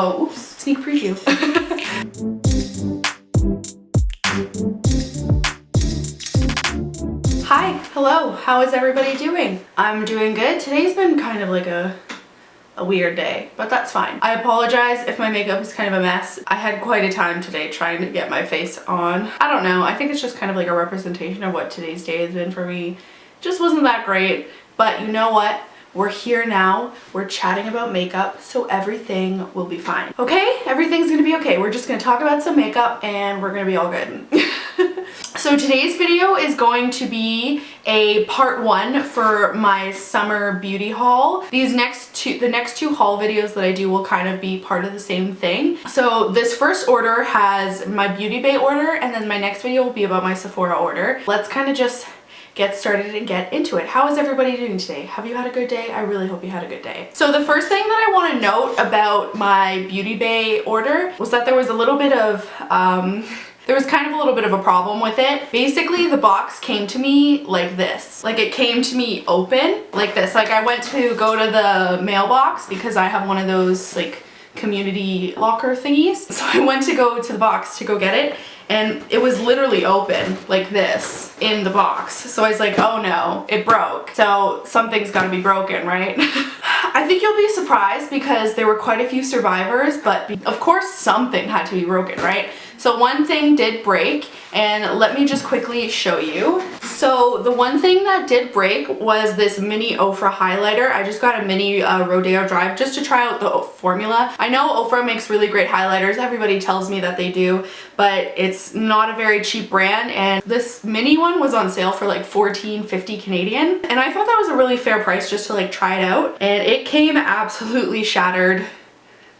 Oh, oops, sneak preview. Hi, hello, how is everybody doing? I'm doing good. Today's been kind of like a weird day, but that's fine. I apologize if my makeup is kind of a mess. I had quite a time today trying to get my face on. I don't know, I think it's just kind of like a representation of what today's day has been for me. Just wasn't that great, but you know what? We're here now, we're chatting about makeup, so everything will be fine. Okay? Everything's gonna be okay. We're just gonna talk about some makeup and we're gonna be all good. So today's video is going to be a part 1 for my summer beauty haul. The next two haul videos that I do will kind of be part of the same thing. So this first order has my Beauty Bay order, and then my next video will be about my Sephora order. Let's kind of just get started and get into it. How is everybody doing today? Have you had a good day? I really hope you had a good day. So the first thing that I want to note about my Beauty Bay order was that there was a little bit of there was kind of a little bit of a problem with it. Basically, the box came to me like this. Like, it came to me open like this. Like, I went to go to the mailbox because I have one of those like community locker thingies. So I went to go to the box to go get it, and it was literally open like this in the box. So I was like, oh no, it broke. So something's gotta be broken, right? I think you'll be surprised because there were quite a few survivors, but of course something had to be broken, right? So one thing did break, and let me just quickly show you. So the one thing that did break was this mini Ofra highlighter. I just got a mini Rodeo Drive just to try out the formula. I know Ofra makes really great highlighters. Everybody tells me that they do, but it's not a very cheap brand, and this mini one was on sale for like $14.50 Canadian, and I thought that was a really fair price just to like try it out, and it came absolutely shattered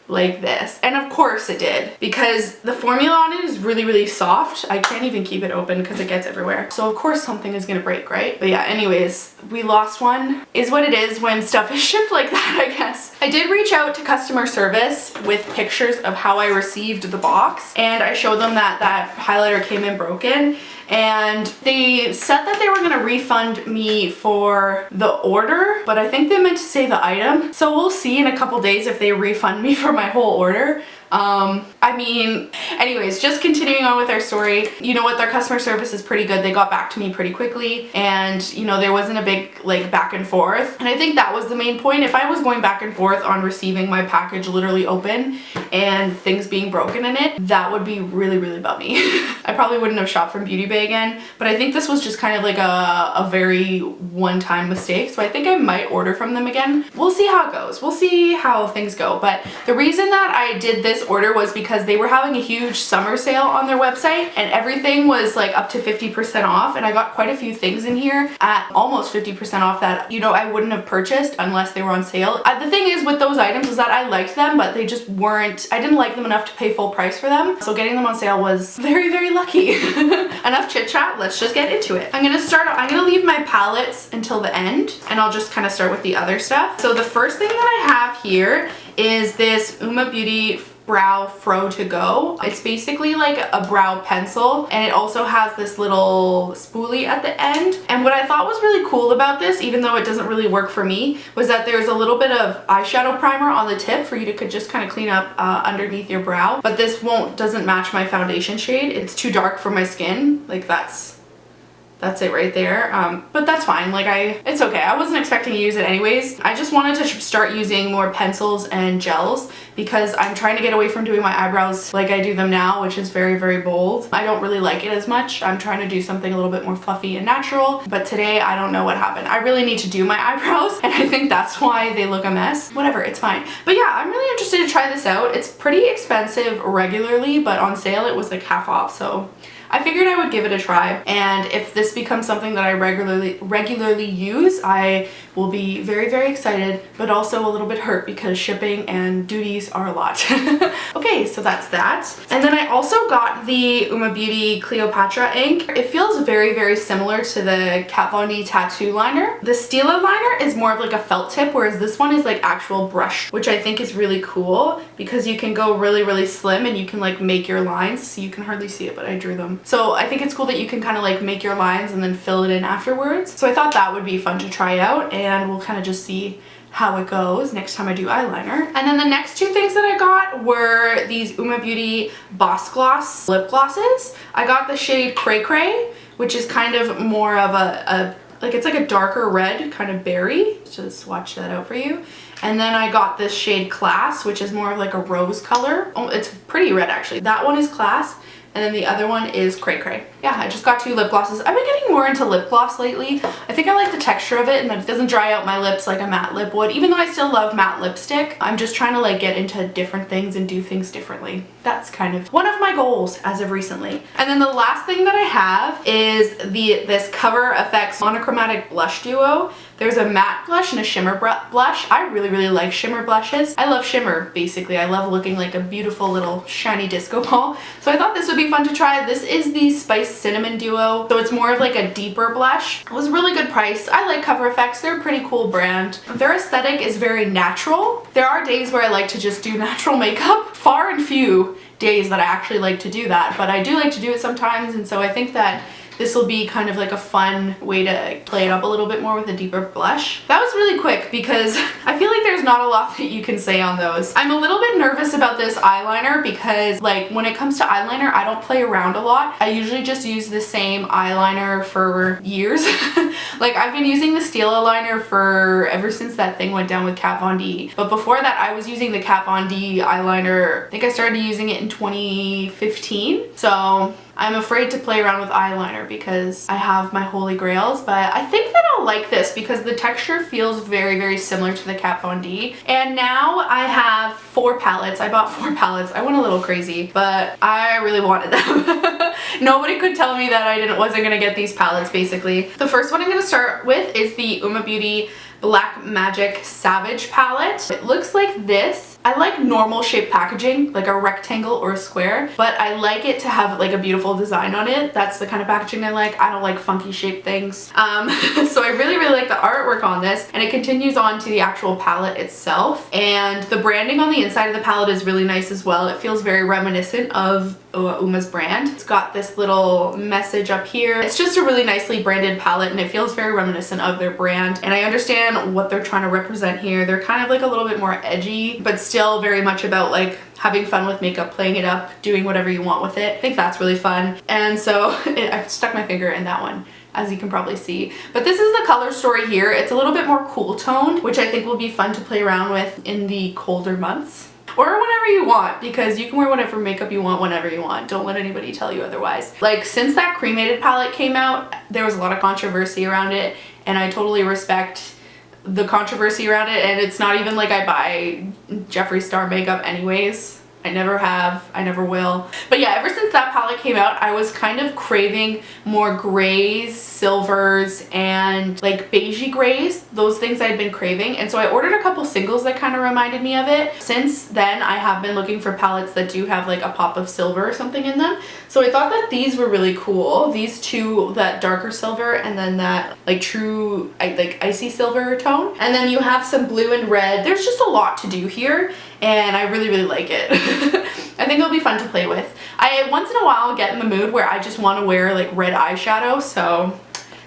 like this. And of course it did, because the formula on it is really, really soft. I can't even keep it open because it gets everywhere. So of course something is gonna break, right? But yeah, anyways, we lost one. Is what it is when stuff is shipped like that, I guess. I did reach out to customer service with pictures of how I received the box, and I showed them that that highlighter came in broken, and they said that they were gonna refund me for the order, but I think they meant to say the item. So we'll see in a couple days if they refund me for my whole order. I mean, anyways, just continuing on with our story, you know what, their customer service is pretty good. They got back to me pretty quickly, and you know, there wasn't a big like back and forth, and I think that was the main point. If I was going back and forth on receiving my package literally open and things being broken in it, that would be really, really bummy. I probably wouldn't have shopped from Beauty Bay again, but I think this was just kind of like a very one-time mistake, so I think I might order from them again. We'll see how it goes. We'll see how things go. But the reason that I did this order was because they were having a huge summer sale on their website, and everything was like up to 50% off, and I got quite a few things in here at almost 50% off that, you know, I wouldn't have purchased unless they were on sale. The thing is with those items is that I liked them, but they just weren't, I didn't like them enough to pay full price for them, so getting them on sale was very, very lucky. Enough chit chat, let's just get into it. I'm gonna leave my palettes until the end, and I'll just kind of start with the other stuff. So the first thing that I have here is this Uma Beauty Brow Fro to Go. It's basically like a brow pencil, and it also has this little spoolie at the end. And what I thought was really cool about this, even though it doesn't really work for me, was that there's a little bit of eyeshadow primer on the tip for you to could just kind of clean up underneath your brow. But this doesn't match my foundation shade. It's too dark for my skin. Like that's it right there, but that's fine. Like it's okay. I wasn't expecting to use it anyways. I just wanted to start using more pencils and gels because I'm trying to get away from doing my eyebrows like I do them now, which is very, very bold. I don't really like it as much. I'm trying to do something a little bit more fluffy and natural, but today I don't know what happened. I really need to do my eyebrows, and I think that's why they look a mess. Whatever, it's fine. But yeah, I'm really interested to try this out. It's pretty expensive regularly, but on sale it was like half off, so I figured I would give it a try, and if this becomes something that I regularly use, I will be very, very excited, but also a little bit hurt because shipping and duties are a lot. Okay, so that's that. And then I also got the Uma Beauty Cleopatra Ink. It feels very, very similar to the Kat Von D tattoo liner. The Stila liner is more of like a felt tip, whereas this one is like actual brush, which I think is really cool because you can go really, really slim and you can like make your lines. So you can hardly see it, but I drew them. So I think it's cool that you can kind of like make your lines and then fill it in afterwards. So I thought that would be fun to try out, and we'll kind of just see how it goes next time I do eyeliner. And then the next two things that I got were these Uma Beauty Boss Gloss lip glosses. I got the shade Cray Cray, which is kind of more of it's like a darker red, kind of berry. Just swatch that out for you. And then I got this shade Class, which is more of like a rose color. Oh, it's pretty red actually. That one is Class. And then the other one is Cray Cray. Yeah, I just got two lip glosses. I've been getting more into lip gloss lately. I think I like the texture of it and that it doesn't dry out my lips like a matte lip would. Even though I still love matte lipstick, I'm just trying to like get into different things and do things differently. That's kind of one of my goals as of recently. And then the last thing that I have is this Cover FX Monochromatic Blush Duo. There's a matte blush and a shimmer blush. I really like shimmer blushes. I love shimmer, basically. I love looking like a beautiful little shiny disco ball. So I thought this would be fun to try. This is the Spice Cinnamon Duo. So it's more of like a deeper blush. It was a really good price. I like Cover FX. They're a pretty cool brand. Their aesthetic is very natural. There are days where I like to just do natural makeup. Far and few days that I actually like to do that, but I do like to do it sometimes, and so I think that this will be kind of like a fun way to play it up a little bit more with a deeper blush. That was really quick because I feel like there's not a lot that you can say on those. I'm a little bit nervous about this eyeliner because like when it comes to eyeliner, I don't play around a lot. I usually just use the same eyeliner for years. Like I've been using the Steel eyeliner for ever since that thing went down with Kat Von D. But before that, I was using the Kat Von D eyeliner. I think I started using it in 2015. So I'm afraid to play around with eyeliner because I have my holy grails, but I think that I'll like this because the texture feels very similar to the Kat Von D. And now I have 4 palettes. I bought 4 palettes. I went a little crazy, but I really wanted them. Nobody could tell me that I wasn't gonna get these palettes, basically. The first one I'm gonna start with is the Uma Beauty Blackmagic Savage palette. It looks like this. I like normal shaped packaging, like a rectangle or a square, but I like it to have like a beautiful design on it. That's the kind of packaging I like. I don't like funky shaped things. So I really like the artwork on this, and it continues on to the actual palette itself. And the branding on the inside of the palette is really nice as well. It feels very reminiscent of Uma's brand. It's got this little message up here. It's just a really nicely branded palette, and it feels very reminiscent of their brand. And I understand what they're trying to represent here. They're kind of like a little bit more edgy, but still very much about like having fun with makeup, playing it up, doing whatever you want with it. I think that's really fun. And so I stuck my finger in that one, as you can probably see. But this is the color story here. It's a little bit more cool toned, which I think will be fun to play around with in the colder months. Or whenever you want, because you can wear whatever makeup you want whenever you want. Don't let anybody tell you otherwise. Like, since that cremated palette came out, there was a lot of controversy around it, and I totally respect the controversy around it, and it's not even like I buy Jeffree Star makeup anyways. I never have, I never will. But yeah, ever since that palette came out, I was kind of craving more grays, silvers, and like beigey grays, those things I'd been craving. And so I ordered a couple singles that kind of reminded me of it. Since then, I have been looking for palettes that do have like a pop of silver or something in them. So I thought that these were really cool. These two, that darker silver and then that like true, like icy silver tone. And then you have some blue and red. There's just a lot to do here, and I really like it. I think it'll be fun to play with. I once in a while get in the mood where I just want to wear like red eyeshadow, so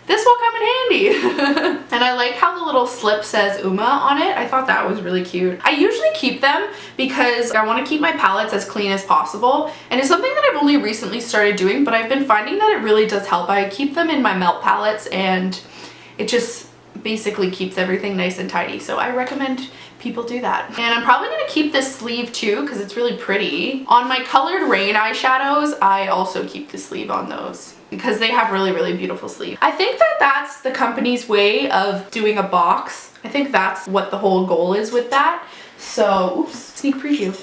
this will come in handy. And I like how the little slip says Uma on it. I thought that was really cute. I usually keep them because I want to keep my palettes as clean as possible, and it's something that I've only recently started doing, but I've been finding that it really does help. I keep them in my melt palettes, and it just basically keeps everything nice and tidy, so I recommend people do that. And I'm probably gonna keep this sleeve too because it's really pretty. On my Colored Rain eyeshadows, I also keep the sleeve on those because they have really beautiful sleeves. I think that that's the company's way of doing a box. I think that's what the whole goal is with that. So, oops, sneak preview.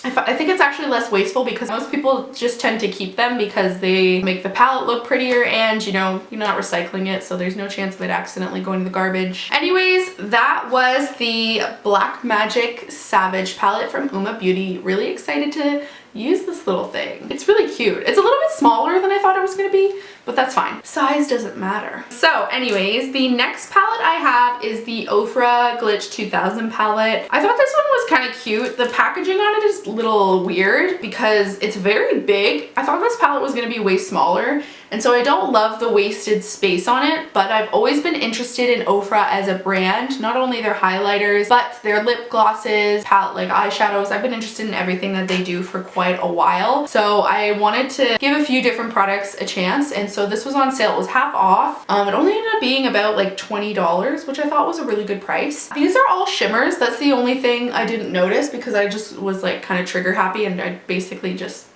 I think it's actually less wasteful because most people just tend to keep them because they make the palette look prettier, and you know, you're not recycling it, so there's no chance of it accidentally going to the garbage. Anyways, that was the Blackmagic Savage palette from Uma Beauty. Really excited to use this little thing. It's really cute. It's a little bit smaller than I thought it was gonna be, but that's fine. Size doesn't matter. So anyways, the next palette I have is the Ofra Glitch 2000 palette. I thought this one was kind of cute. The packaging on it is a little weird because it's very big. I thought this palette was gonna be way smaller, And so I don't love the wasted space on it, but I've always been interested in Ofra as a brand, not only their highlighters, but their lip glosses, palette, like eyeshadows. I've been interested in everything that they do for quite a while. So I wanted to give a few different products a chance. And so this was on sale. It was half off. It only ended up being about like $20, which I thought was a really good price. These are all shimmers. That's the only thing I didn't notice because I just was like kind of trigger happy and I basically just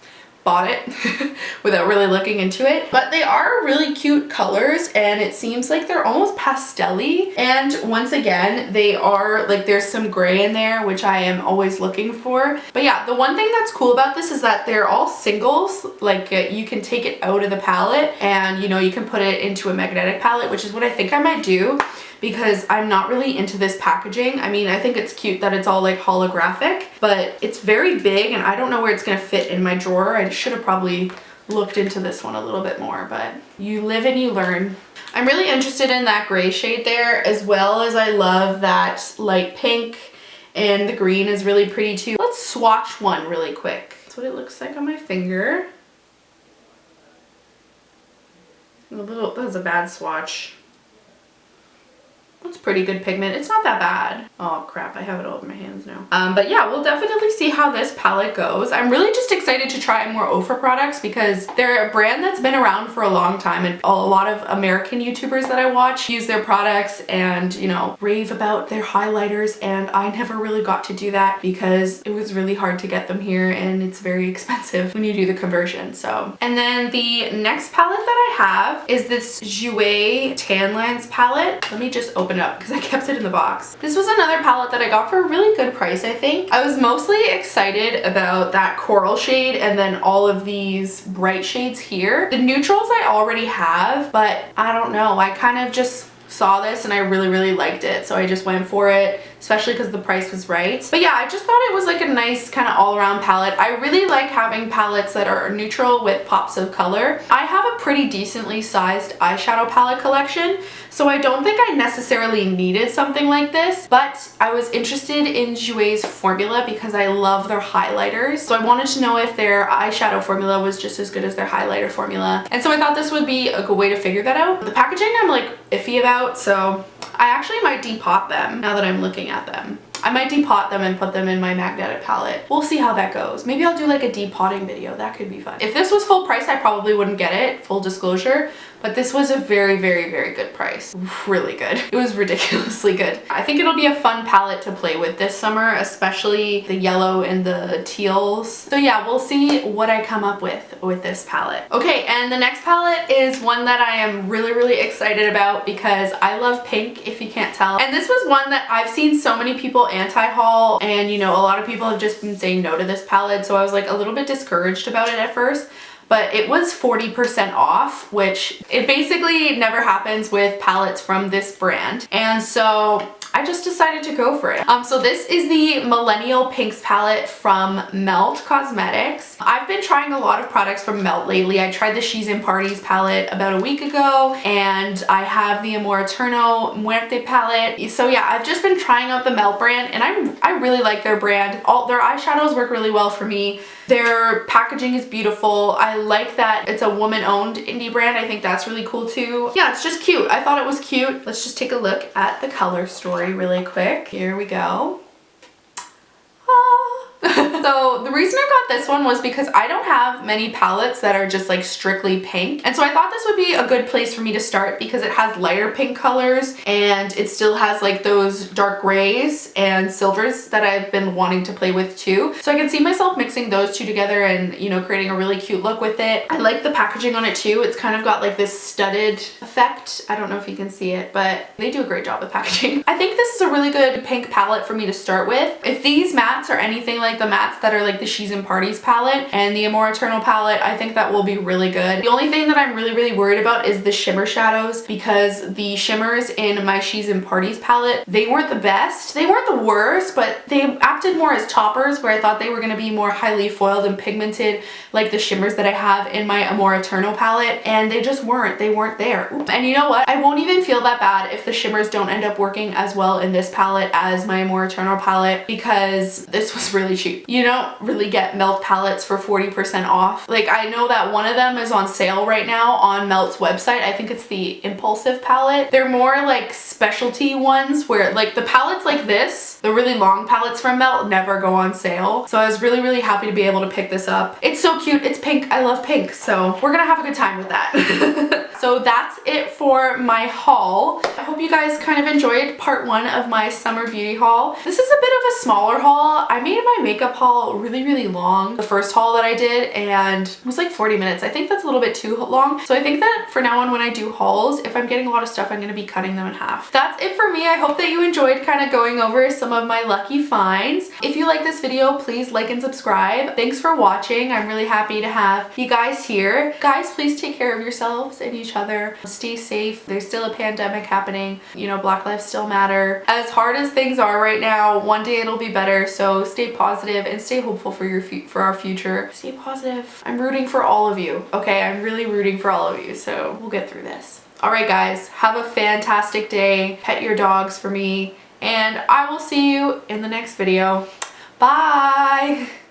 bought it without really looking into it. But they are really cute colors and it seems like they're almost pastel-y. And once again, they are like, there's some gray in there, which I am always looking for. But yeah, the one thing that's cool about this is that they're all singles. Like you can take it out of the palette and you know, you can put it into a magnetic palette, which is what I think I might do, because I'm not really into this packaging. I mean, I think it's cute that it's all like holographic, but it's very big and I don't know where it's gonna fit in my drawer. I should have probably looked into this one a little bit more, but you live and you learn. I'm really interested in that gray shade there, as well as I love that light pink, and the green is really pretty too. Let's swatch one really quick. That's what it looks like on my finger. That was a bad swatch. It's pretty good pigment. It's not that bad. Oh crap, I have it all over my hands now. But yeah, we'll definitely see how this palette goes. I'm really just excited to try more Ofra products because they're a brand that's been around for a long time, and a lot of American YouTubers that I watch use their products and, you know, rave about their highlighters, and I never really got to do that because it was really hard to get them here and it's very expensive when you do the conversion. So, and then the next palette that I have is this Jouer Tan Lines palette. Let me just open it up because I kept it in the box. This was another palette that I got for a really good price, I think. I was mostly excited about that coral shade and then all of these bright shades here. The neutrals I already have, but I don't know, I kind of just saw this and I really liked it, so I just went for it, especially because the price was right. But yeah, I just thought it was like a nice kind of all-around palette. I really like having palettes that are neutral with pops of color. I have a pretty decently sized eyeshadow palette collection, so I don't think I necessarily needed something like this, but I was interested in Jouer's formula because I love their highlighters. So I wanted to know if their eyeshadow formula was just as good as their highlighter formula. And so I thought this would be a good way to figure that out. The packaging I'm like iffy about, so I actually might depot them now that I'm looking at them. I might depot them and put them in my magnetic palette. We'll see how that goes. Maybe I'll do like a depotting video. That could be fun. If this was full price, I probably wouldn't get it, full disclosure, but this was a very good price. Really good. It was ridiculously good. I think it'll be a fun palette to play with this summer, especially the yellow and the teals. So yeah, we'll see what I come up with this palette. Okay, and the next palette is one that I am really excited about because I love pink, if you can't tell. And this was one that I've seen so many people anti-haul, and you know, a lot of people have just been saying no to this palette, so I was like a little bit discouraged about it at first. But it was 40% off, which it basically never happens with palettes from this brand. And so I just decided to go for it. So this is the Millennial Pinks palette from Melt Cosmetics. I've been trying a lot of products from Melt lately. I tried the She's in Parties palette about a week ago, and I have the Amor Eterno Muerte palette. So yeah, I've just been trying out the Melt brand, and I really like their brand. All their eyeshadows work really well for me. Their packaging is beautiful. I like that it's a woman-owned indie brand. I think that's really cool too. Yeah, it's just cute. I thought it was cute. Let's just take a look at the color story really quick. Here we go. So the reason I got this one was because I don't have many palettes that are just like strictly pink, and so I thought this would be a good place for me to start because it has lighter pink colors and it still has like those dark grays and silvers that I've been wanting to play with too. So I can see myself mixing those two together and, you know, creating a really cute look with it. I like the packaging on it too. It's kind of got like this studded effect. I don't know if you can see it, but they do a great job with packaging. I think this is a really good pink palette for me to start with. If these mattes are anything like the mattes that are like the She's in Parties palette and the Amor Eterno palette, I think that will be really good. The only thing that I'm really worried about is the shimmer shadows, because the shimmers in my She's in Parties palette, they weren't the best. They weren't the worst, but they acted more as toppers, where I thought they were going to be more highly foiled and pigmented like the shimmers that I have in my Amor Eterno palette, and they just weren't. They weren't there. And you know what? I won't even feel that bad if the shimmers don't end up working as well in this palette as my Amor Eterno palette, because this was really cheap. cheap. You don't really get Melt palettes for 40% off. Like, I know that one of them is on sale right now on Melt's website. I think it's the Impulsive palette. They're more like specialty ones where like the palettes like this, the really long palettes from Melt, never go on sale. So I was really, really happy to be able to pick this up. It's so cute. It's pink. I love pink. So we're gonna have a good time with that. So that's it for my haul. I hope you guys kind of enjoyed part 1 of my summer beauty haul. This is a bit of a smaller haul. I made my makeup haul really, really long. The first haul that I did, and it was like 40 minutes. I think that's a little bit too long. So I think that for now on when I do hauls, if I'm getting a lot of stuff, I'm gonna be cutting them in half. That's it for me. I hope that you enjoyed kind of going over some of my lucky finds. If you like this video, please like and subscribe. Thanks for watching. I'm really happy to have you guys here. Guys, please take care of yourselves and each other. Stay safe. There's still a pandemic happening. You know, Black lives still matter. As hard as things are right now, one day it'll be better. So stay positive and stay hopeful for our future. Stay positive. I'm rooting for all of you. Okay, I'm really rooting for all of you. So we'll get through this. All right, guys, have a fantastic day. Pet your dogs for me, and I will see you in the next video. Bye.